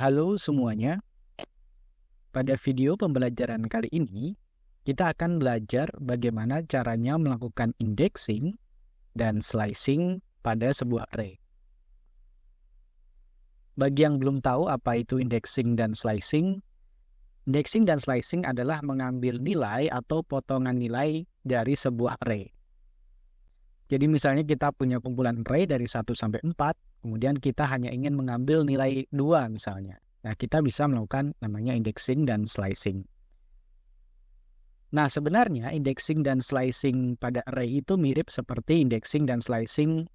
Halo semuanya, pada video pembelajaran kali ini, kita akan belajar bagaimana caranya melakukan indexing dan slicing pada sebuah array. Bagi yang belum tahu apa itu indexing dan slicing adalah mengambil nilai atau potongan nilai dari sebuah array. Jadi misalnya kita punya kumpulan array dari 1 sampai 4, kemudian kita hanya ingin mengambil nilai 2 misalnya. Nah, kita bisa melakukan namanya indexing dan slicing. Nah, sebenarnya indexing dan slicing pada array itu mirip seperti indexing dan slicing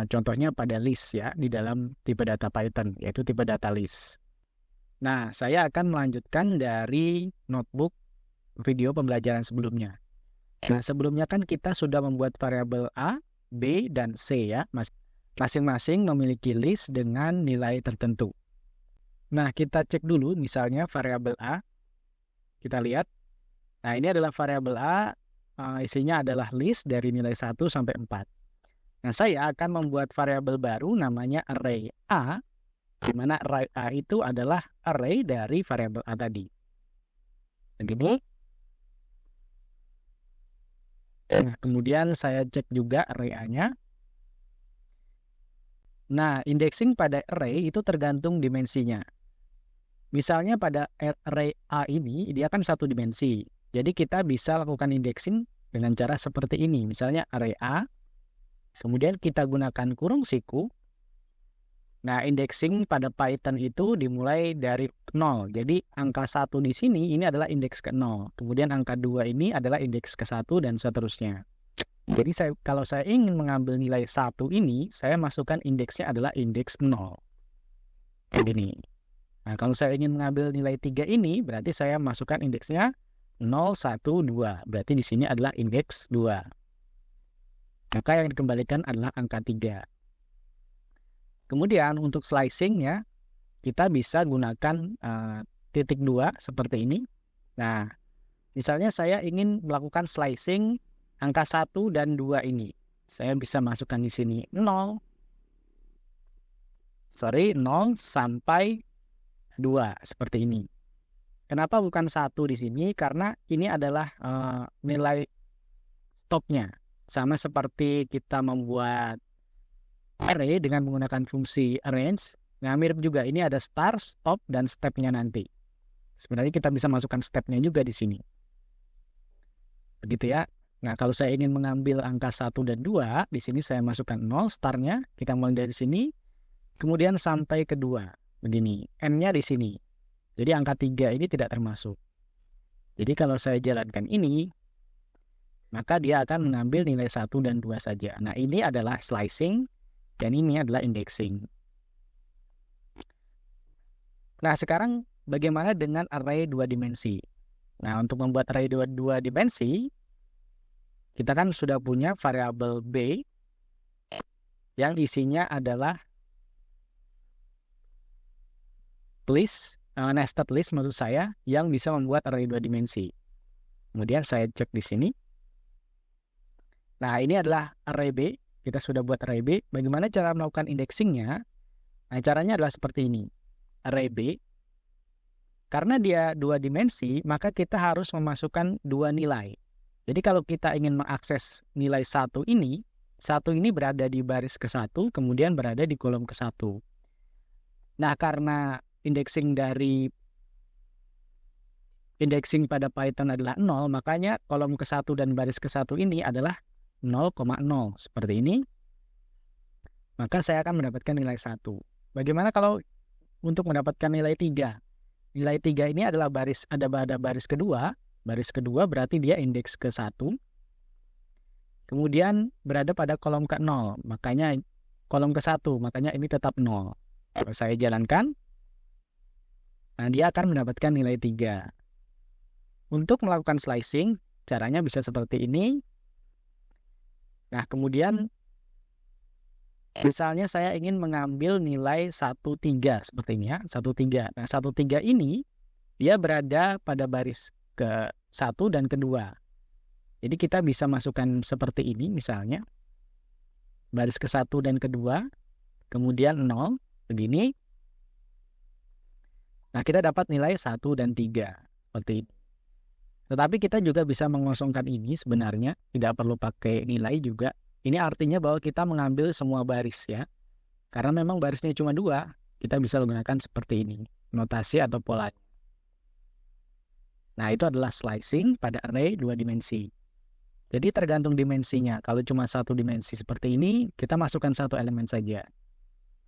contohnya pada list ya, di dalam tipe data Python, yaitu tipe data list. Nah, saya akan melanjutkan dari notebook video pembelajaran sebelumnya. Nah, sebelumnya kan kita sudah membuat variabel A, B, dan C ya. Masing-masing memiliki list dengan nilai tertentu. Nah, kita cek dulu misalnya variabel A. Kita lihat. Nah, ini adalah variabel A, isinya adalah list dari nilai 1 sampai 4. Nah, saya akan membuat variabel baru namanya array A, di mana array A itu adalah array dari variabel A tadi. Begini. Nah, kemudian saya cek juga array A-nya. Nah, indexing pada array itu tergantung dimensinya. Misalnya pada array A ini, dia kan satu dimensi. Jadi kita bisa lakukan indexing dengan cara seperti ini. Misalnya array A, kemudian kita gunakan kurung siku. Nah, indexing pada Python itu dimulai dari 0. Jadi angka 1 di sini ini adalah indeks ke 0. Kemudian angka 2 ini adalah indeks ke 1 dan seterusnya. Jadi kalau saya ingin mengambil nilai 1 ini, saya masukkan indeksnya adalah indeks 0. Begini. Nah, kalau saya ingin mengambil nilai 3 ini, berarti saya masukkan indeksnya 0, 1, 2. Berarti di sini adalah indeks 2. Maka yang dikembalikan adalah angka 3. Kemudian untuk slicing ya, kita bisa gunakan titik 2 seperti ini. Nah, misalnya saya ingin melakukan slicing angka 1 dan 2 ini. Saya bisa masukkan di sini 0 sampai 2 seperti ini. Kenapa bukan 1 di sini? Karena ini adalah nilai stopnya. Sama seperti kita membuat array dengan menggunakan fungsi arrange. Nah, mirip juga. Ini ada start, stop, dan step-nya nanti. Sebenarnya kita bisa masukkan step-nya juga di sini. Begitu ya. Nah, kalau saya ingin mengambil angka 1 dan 2, di sini saya masukkan 0, start-nya. Kita mulai dari sini. Kemudian sampai ke 2. Begini. N-nya di sini. Jadi angka 3 ini tidak termasuk. Jadi kalau saya jalankan ini, maka dia akan mengambil nilai 1 dan 2 saja. Nah, ini adalah slicing. Dan ini adalah indexing. Nah, sekarang bagaimana dengan array 2 dimensi? Nah, untuk membuat array 2 dimensi, kita kan sudah punya variabel B yang isinya adalah list, nested list maksud saya, yang bisa membuat array 2 dimensi. Kemudian saya cek di sini. Nah, ini adalah array B. Kita sudah buat array B. Bagaimana cara melakukan indexingnya? Nah, caranya adalah seperti ini. Array B, karena dia 2 dimensi, maka kita harus memasukkan 2 nilai. Jadi kalau kita ingin mengakses nilai 1 ini berada di baris ke-1, kemudian berada di kolom ke-1. Nah, karena indexing pada Python adalah 0, makanya kolom ke-1 dan baris ke-1 ini adalah 0,0 seperti ini. Maka saya akan mendapatkan nilai 1. Bagaimana kalau untuk mendapatkan nilai 3? Nilai 3 ini adalah ada baris kedua. Baris kedua berarti dia indeks ke-1. Kemudian berada pada kolom ke-0. Makanya kolom ke-1. Makanya ini tetap 0. Kalau saya jalankan, nah dia akan mendapatkan nilai 3. Untuk melakukan slicing, caranya bisa seperti ini. Nah, kemudian misalnya saya ingin mengambil nilai 1,3 seperti ini ya, 1,3. Nah, 1,3 ini dia berada pada baris ke-1 dan ke-2. Jadi kita bisa masukkan seperti ini misalnya. Baris ke-1 dan ke-2, kemudian 0, begini. Nah, kita dapat nilai 1 dan 3. Seperti ini. Tetapi kita juga bisa mengosongkan ini sebenarnya. Tidak perlu pakai nilai juga. Ini artinya bahwa kita mengambil semua baris ya. Karena memang barisnya cuma 2. Kita bisa menggunakan seperti ini. Notasi atau pola. Nah, itu adalah slicing pada array 2 dimensi. Jadi tergantung dimensinya. Kalau cuma 1 dimensi seperti ini, kita masukkan 1 elemen saja.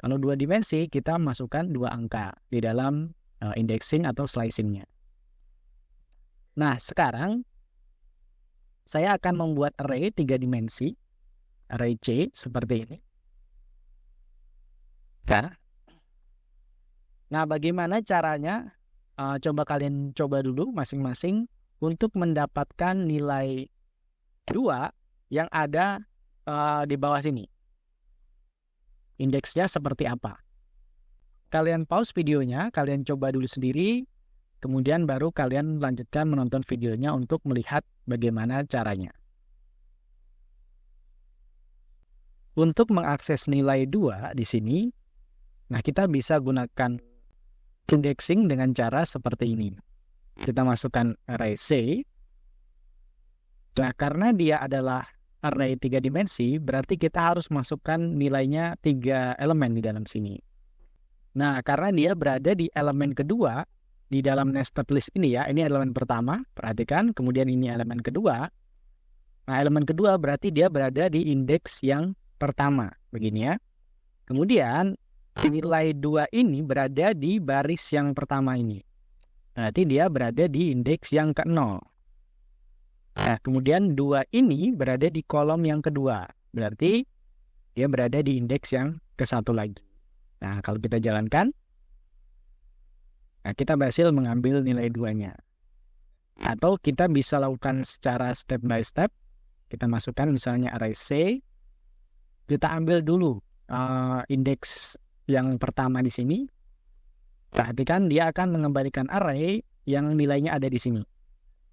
Kalau 2 dimensi, kita masukkan 2 angka di dalam indexing atau slicingnya. Nah, sekarang saya akan membuat array 3 dimensi, array C seperti ini. Nah, bagaimana caranya? Coba kalian coba dulu masing-masing untuk mendapatkan nilai 2 yang ada di bawah sini. Indeksnya seperti apa? Kalian pause videonya, kalian coba dulu sendiri. Kemudian baru kalian lanjutkan menonton videonya untuk melihat bagaimana caranya. Untuk mengakses nilai 2 di sini, nah kita bisa gunakan indexing dengan cara seperti ini. Kita masukkan array C. Nah, karena dia adalah array 3 dimensi, berarti kita harus masukkan nilainya 3 elemen di dalam sini. Nah, karena dia berada di elemen kedua, di dalam nested list ini ya, ini elemen pertama, perhatikan, kemudian ini elemen kedua. Nah, elemen kedua berarti dia berada di indeks yang pertama, begini ya. Kemudian, nilai 2 ini berada di baris yang pertama ini. Berarti dia berada di indeks yang ke-0. Nah, kemudian 2 ini berada di kolom yang kedua. Berarti dia berada di indeks yang ke-1 lagi. Nah, kalau kita jalankan, nah, kita berhasil mengambil nilai 2-nya. Atau kita bisa lakukan secara step by step. Kita masukkan misalnya array C. Kita ambil dulu indeks yang pertama di sini. Perhatikan dia akan mengembalikan array yang nilainya ada di sini.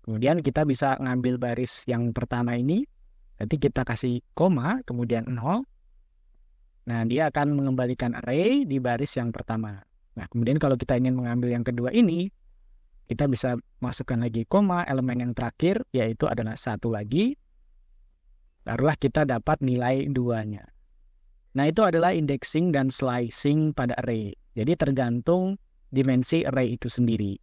Kemudian kita bisa ngambil baris yang pertama ini. Nanti kita kasih koma, kemudian 0. Nah, dia akan mengembalikan array di baris yang pertama. Nah, kemudian kalau kita ingin mengambil yang kedua ini, kita bisa masukkan lagi koma, elemen yang terakhir, yaitu adalah 1 lagi. Barulah kita dapat nilai 2-nya. Nah, itu adalah indexing dan slicing pada array. Jadi tergantung dimensi array itu sendiri.